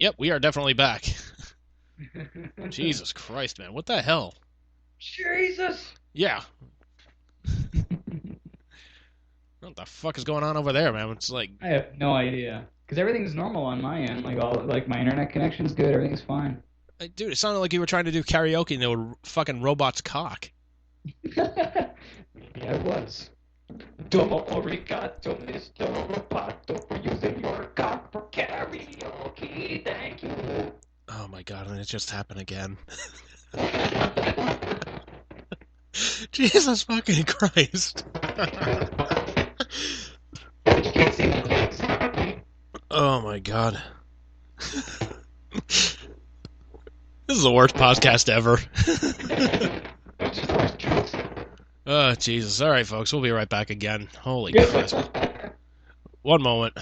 Yep, we are definitely back. Jesus Christ, man. What the hell? Jesus! Yeah. What the fuck is going on over there, man? It's like, I have no idea. Because everything's normal on my end. Like my internet connection's good. Everything's fine. dude, it sounded like you were trying to do karaoke and they were fucking robot's cock. Yeah, it was. Domo arigato, Mr. Roboto, for using your cock for karaoke. Thank you. Oh my god, and it just happened again. Jesus fucking Christ. You can't see my legs. Oh my god. This is the worst podcast ever. Oh, Jesus. All right, folks. We'll be right back again. Holy Christ. One moment.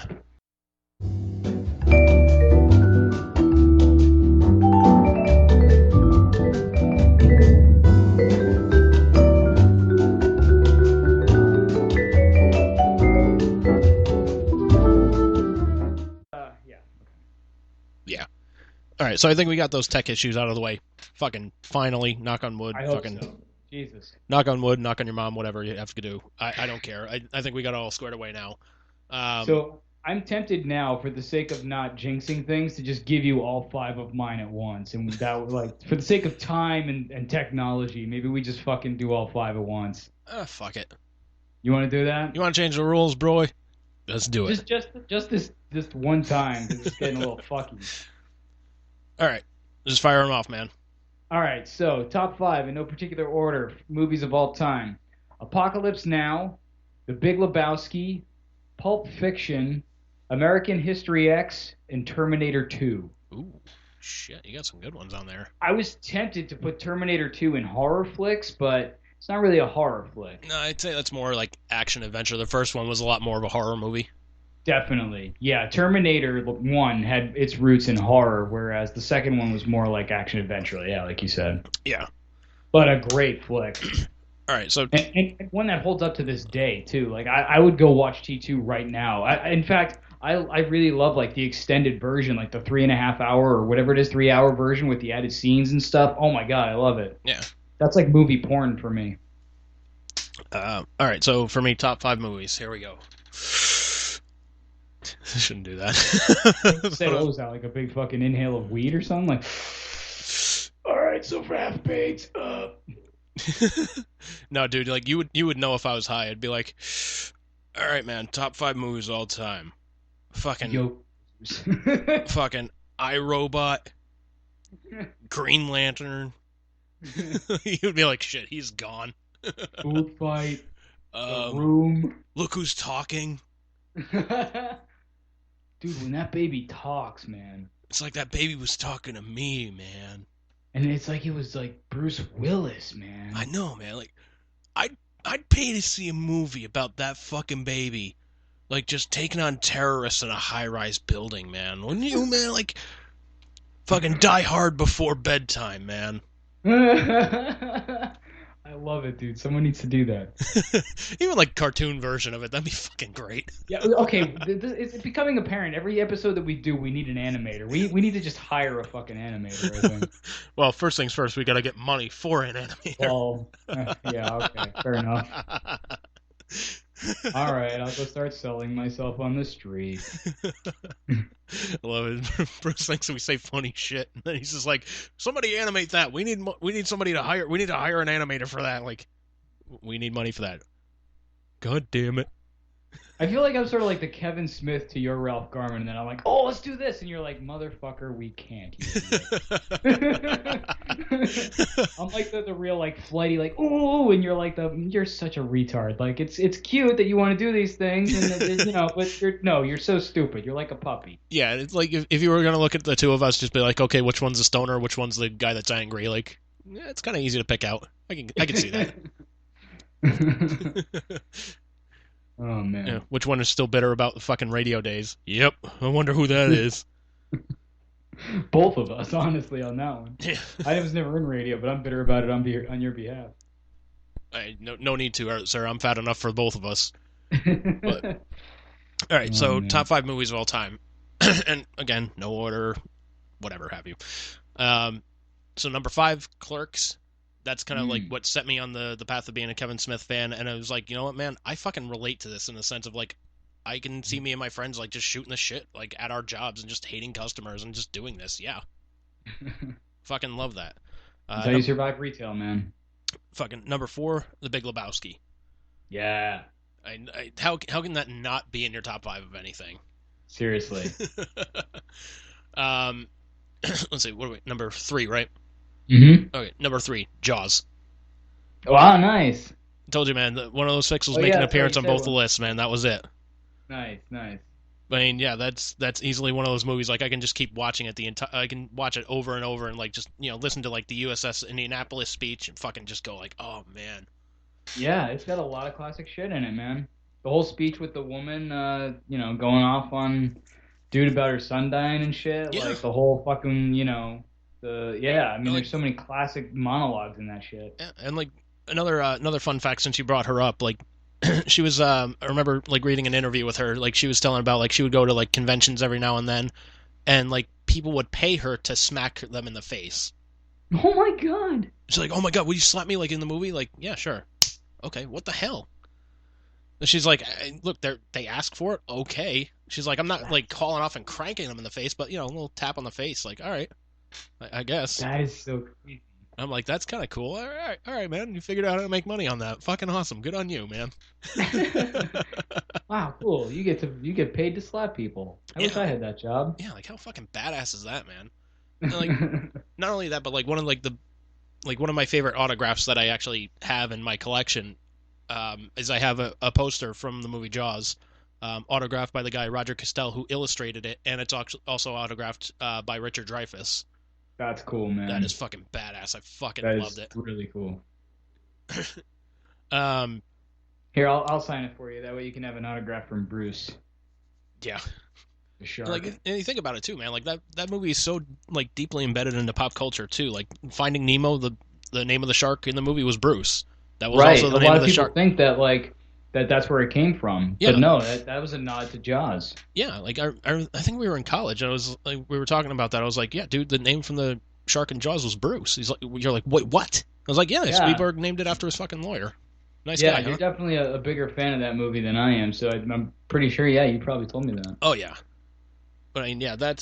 Yeah. Yeah. All right, so I think we got those tech issues out of the way. Fucking finally. Knock on wood. I hope Fucking so. Jesus. knock on wood. Knock on your mom. Whatever you have to do. I don't care. I think we got it all squared away now. So I'm tempted now, for the sake of not jinxing things, to just give you all 5 of mine at once, and that would, like, for the sake of time and technology, maybe we just fucking do all 5 at once. Fuck it. You want to do that? You want to change the rules, bro? Let's do it. Just this one time, because it's getting a little fucky. All right. Just fire them off, man. All right, so top 5 in no particular order, movies of all time: Apocalypse Now, The Big Lebowski, Pulp Fiction, American History X, and Terminator 2. Ooh, shit. You got some good ones on there. I was tempted to put Terminator 2 in horror flicks, but it's not really a horror flick. No, I'd say that's more like action adventure. The first one was a lot more of a horror movie. Definitely. Yeah, Terminator 1 had its roots in horror, whereas the second one was more like action adventure, yeah, like you said. Yeah. But a great flick. All right, so And one that holds up to this day, too. Like, I would go watch T2 right now. In fact, I really love, like, the extended version, like the 3.5 hour or whatever it is, 3 hour version with the added scenes and stuff. Oh, my God, I love it. yeah. That's like movie porn for me. All right, so for me, top 5 movies. Here we go. I shouldn't do that. Say, what was that, like a big fucking inhale of weed or something? Like, all right, so for half baked, No, dude, like you would know if I was high. I'd be like, all right, man, top 5 movies all time. Fucking yo. fucking iRobot, Green Lantern. You'd be like, shit, he's gone. Food fight, The Um, Room. Look who's talking. Dude, when that baby talks, man. It's like that baby was talking to me, man. And it's like it was like Bruce Willis, man. I know, man. Like, I'd pay to see a movie about that fucking baby, like just taking on terrorists in a high-rise building, man. Wouldn't you, man? Like, fucking Die Hard before bedtime, man. I love it, dude. Someone needs to do that. Even like cartoon version of it, that'd be fucking great. Yeah, okay. It's becoming apparent. Every episode that we do, we need an animator. We need to just hire a fucking animator, I think. Well, first things first, we gotta get money for an animator. Well, yeah, okay. Fair enough. All right, I'll go start selling myself on the street. I love it. Bruce thinks we say funny shit, and then he's just like, "Somebody animate that. We need somebody to hire. We need to hire an animator for that. Like, we need money for that." God damn it! I feel like I'm sort of like the Kevin Smith to your Ralph Garman, and then I'm like, oh, let's do this, and you're like, motherfucker, we can't. You idiot." I'm like the real like flighty like ooh, and you're like you're such a retard. Like it's cute that you want to do these things, and but you're so stupid. You're like a puppy. Yeah, it's like if you were gonna look at the two of us, just be like, okay, which one's the stoner, which one's the guy that's angry? Like, yeah, it's kind of easy to pick out. I can see that. Oh man. Yeah, which one is still bitter about the fucking radio days? Yep, I wonder who that is. Both of us, honestly, on that one. Yeah. I was never in radio, but I'm bitter about it on your behalf. No need to, sir. I'm fat enough for both of us. But, all right, so man. top 5 movies of all time, and again, no order. whatever have you. So number 5, Clerks. That's kind of like Mm. what set me on the path of being a Kevin Smith fan, and I was like, you know what, man, I fucking relate to this in the sense of like, I can see me and my friends like just shooting the shit like at our jobs and just hating customers and just doing this. Yeah, fucking love that. That's how you survive retail, man. Fucking number 4, The Big Lebowski. Yeah, How can that not be in your top 5 of anything? seriously. um, let's see, what are we? Number 3, right? Mm-hmm. Okay, number 3, Jaws. Wow, nice. I told you, man, one of those Oh pixels make yeah, an that's right. You appearance on said both the one. lists, man. That was it. Nice, nice. I mean, yeah, that's easily one of those movies. Like I can just keep watching it the entire. I can watch it over and over and like just listen to like the USS Indianapolis speech and fucking just go like, oh man. Yeah, it's got a lot of classic shit in it, man. The whole speech with the woman, going off on dude about her son dying and shit. Yeah, Like the whole fucking, the yeah. I mean, like there's so many classic monologues in that shit. yeah, and like another fun fact since you brought her up, like she was I remember like reading an interview with her, like she was telling about like she would go to like conventions every now and like people would pay her to smack them in the face. Oh my god. She's like, oh my god, will you slap me like in the movie? Like, yeah, sure. Okay, what the hell? She's like, look, they ask for it. Okay. She's like, I'm not like calling off and cranking them in the face, but a little tap on the face. Like, all right, I guess. That is so crazy. I'm like, that's kind of cool. All right, man. You figured out how to make money on that. Fucking awesome. Good on you, man. Wow, cool. You get paid to slap people. I wish Yeah, I had that job. yeah. Like, how fucking badass is that, man? And like, not only that, but like one of my favorite autographs that I actually have in my collection is I have a poster from the movie Jaws, autographed by the guy Roger Castell who illustrated it, and it's also autographed by Richard Dreyfuss. That's cool, That is man. fucking badass. I fucking That loved is it. really cool. Um, Here, I'll sign it for you. That way you can have an autograph from Bruce, yeah, the like shark. and you think about it too, man. Like that movie is so like deeply embedded into pop culture too. Like Finding Nemo, the name of the shark in the movie was Bruce. That was also Right. A the name lot of of the people shark. think that that's where it came from, but Yeah, no, that was a nod to Jaws. yeah. Like I think we were in college, and I was like, we were talking about that. I was like, yeah, dude, the name from the shark in Jaws was Bruce. He's like, you're like, wait, what? I was like, yeah, Yeah, Spielberg named it after his fucking lawyer. Nice yeah. guy, You're huh? definitely a bigger fan of that movie than I am, so I'm pretty sure. Yeah, you probably told me that. Oh yeah, but I mean, yeah, that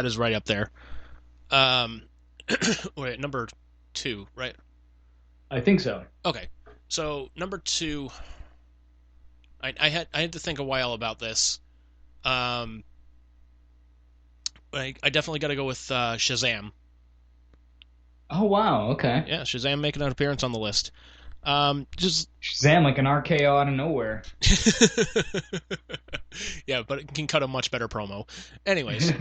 is right up there. Um, wait, number 2, right? I think so. Okay, so number 2, I had to think a while about this. Um, but I definitely got to go with Shazam. Oh wow. Okay. Yeah, Shazam making an appearance on the list. Just Shazam, like an RKO out of nowhere. yeah, but it can cut a much better promo. Anyways,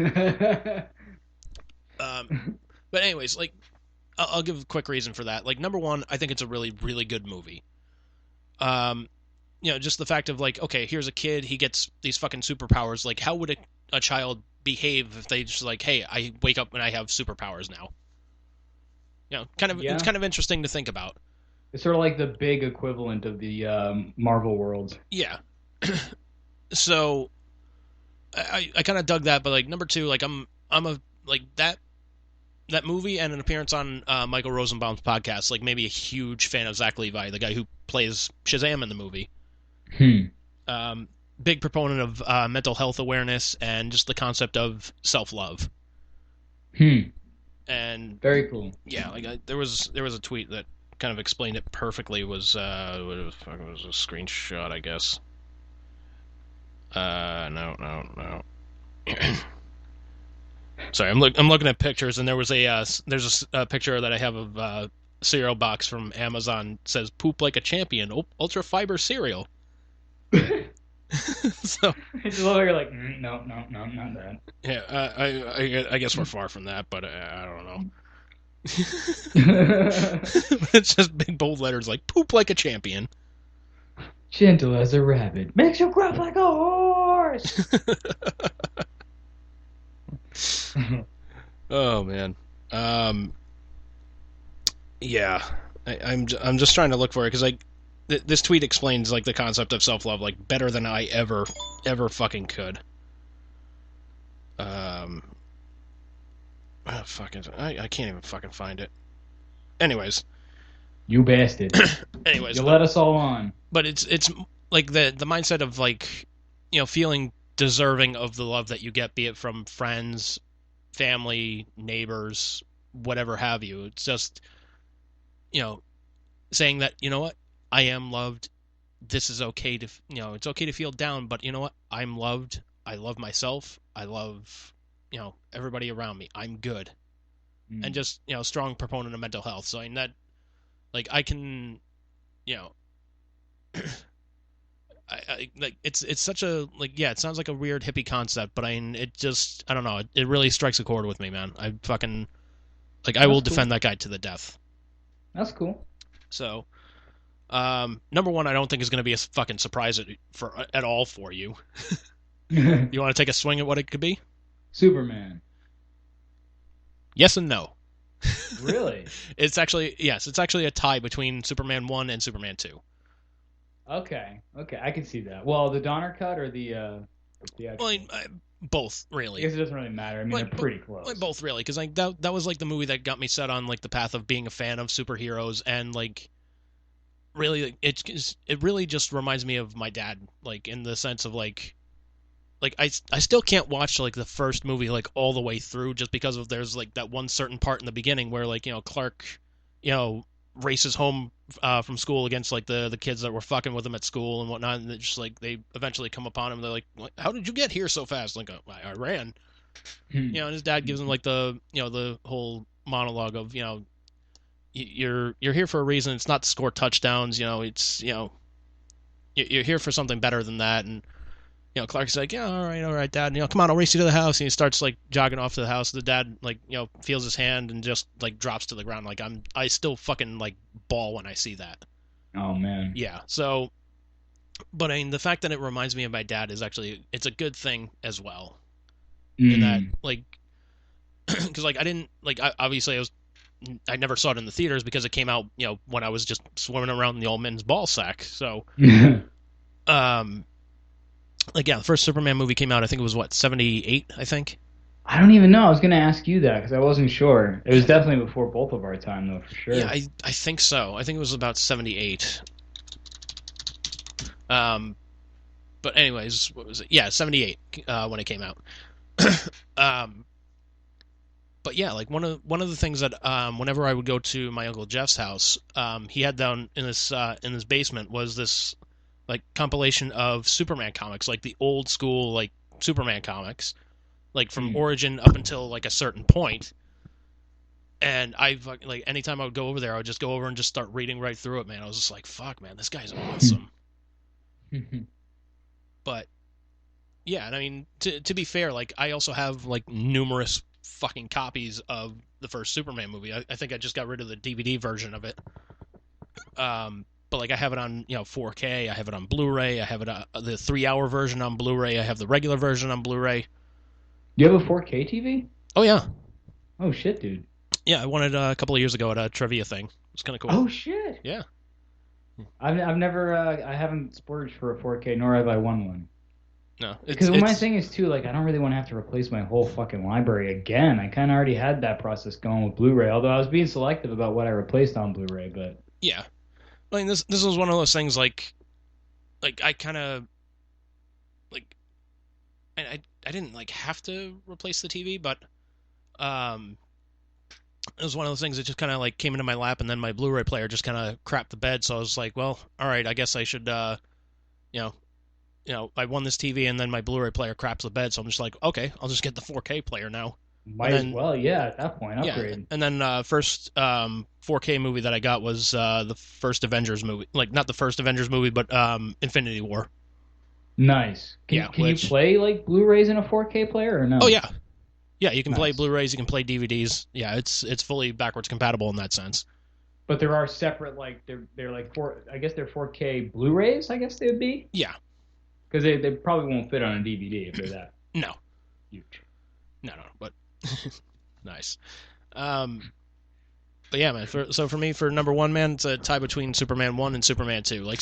um, but anyways, like I'll give a quick reason for that. Like number 1, I think it's a really really good movie. Um, just the fact of like, okay, here's a kid, he gets these fucking superpowers. Like, how would a child behave if they just like, hey, I wake up and I have superpowers now? It's Yeah, kind of interesting to think about. it's sort of like the big equivalent of the Marvel world. Yeah. So I kind of dug that, but like number 2, like I'm a like that movie and an appearance on Michael Rosenbaum's podcast. Like maybe a huge fan of Zach Levi, the guy who plays Shazam in the movie. Hmm. Big proponent of mental health awareness and just the concept of self love. Hmm. And Very cool. yeah, like there was a tweet that kind of explained it perfectly. Was what the fuck was a screenshot, I guess. No. Sorry, I'm looking at pictures, and there's a picture that I have of cereal box from Amazon. It says "Poop like a champion, ultra fiber cereal." So It's a little you're like, no, no, no, not that. yeah, I guess we're far from that, but I don't know. It's just big bold letters like "Poop like a champion." Gentle as a rabbit. Makes you gruff like a horse. Oh man, yeah, I'm just trying to look for it because this tweet explains like the concept of self love like better than I ever fucking could. Um, fucking, I can't even fucking find it. Anyways, You bastard. anyways, You let us all on. but it's like the mindset of like, feeling deserving of the love that you get, be it from friends, family, neighbors, whatever have you. It's just, you know, saying that, what, I am loved. This is okay to, it's okay to feel down, but you know what? I'm loved. I love myself. I love, everybody around me. I'm good. And Mm. just, strong proponent of mental health. So I mean that, like, I can, you know, like it's such a, like, yeah, it sounds like a weird hippie concept, but I mean, it just, I don't know, it really strikes a chord with me, man. I fucking, like, I will That's cool. defend that guy to the death. That's cool. So, number one, I don't think is going to be a fucking surprise at all for you. You want to take a swing at what it could be? Superman. Yes and no. Really? It's actually, yes, it's actually a tie between Superman 1 and Superman 2. Okay. Okay, I can see that. Well, the Donner cut or the Well, theatrical? both I really. guess it doesn't really matter. I mean, they're Like, pretty close. both really, because like that was like the movie that got me set on like the path of being a fan of superheroes, and like really, it really just reminds me of my dad, like in the sense of like I still can't watch like the first movie like all the way through, just because of there's like that one certain part in the beginning where like, Clark, you know races home from school against like the kids that were fucking with him at school and whatnot, and just like they eventually come upon him. They're like, how did you get here so fast? Like, I ran. And his dad gives him like the whole monologue of, you're here for a reason. It's not to score touchdowns. It's, you're here for something better than that. And Clark's like, yeah, all right, Dad. Come on, I'll race you to the house. And he starts like jogging off to the house. The dad like, feels his hand and just like drops to the ground. Like, I still fucking like bawl when I see that. Oh man. Yeah. So, but I mean, the fact that it reminds me of my dad is actually, it's a good thing as well. In that, Mm. like, because like I didn't like, obviously I never saw it in the theaters because it came out, when I was just swimming around the old men's ball sack. So, um, like, yeah, the first Superman movie came out. I think it was what, 78. I think. I don't even know. I was gonna ask you that because I wasn't sure. It was Yeah, definitely before both of our time, though, for yeah, sure. I think so. I think it was about 78. Um, but anyways, what was it? Yeah, 78 when it came out. um, but yeah, like one of the things that whenever I would go to my uncle Jeff's house, he had down in his basement was this like compilation of Superman comics, like the old school like Superman comics, like from Mm. Origin up until like a certain point. And like anytime I would go over there, I would just go over and just start reading right through it, man. I was just like, fuck, man, this guy's awesome. But yeah, and I mean, to be fair, like I also have like numerous fucking copies of the first Superman movie. I think I just got rid of the DVD version of it. But like I have it on 4K. I have it on Blu-ray. I have it the 3 hour version on Blu-ray. I have the regular version on Blu-ray. You have a 4K TV? Oh yeah, Oh shit, dude. yeah. I won it a couple of years ago at a trivia thing. It's kind of cool. Oh shit. Yeah. I've never I haven't splurged for a 4K, nor have I won one. No, Because my it's thing is too, like, I don't really want to have to replace my whole fucking library again. I kind of already had that process going with Blu-ray, although I was being selective about what I replaced on Blu-ray. But yeah. I mean, this was one of those things like I kind of like I didn't like have to replace the TV, but um it was one of those things that just kind of like came into my lap, and then my Blu-ray player just kind of crapped the bed. So I was like, well, all right, I guess I should, you know, I won this TV, and then my Blu-ray player craps the bed. So I'm just like, okay, I'll just get the 4K player now. And might as then well, yeah, at that point, yeah, upgrade. and then first 4K movie that I got was the first Avengers movie, like not the first Avengers movie, but Infinity War. Nice. Can Yeah, can you which play like Blu-rays in a 4K player or oh no? yeah, yeah, you can play Nice. Blu-rays, you can play DVDs. Yeah, it's fully backwards compatible in that sense. But there are separate like they're like four. I guess they're 4K Blu-rays. I guess they would be Yeah, because they probably won't fit on a DVD if they're that no, huge. no, but nice. Um, but yeah, man. So for me, for number one, man, it's a tie between Superman 1 and Superman 2. Like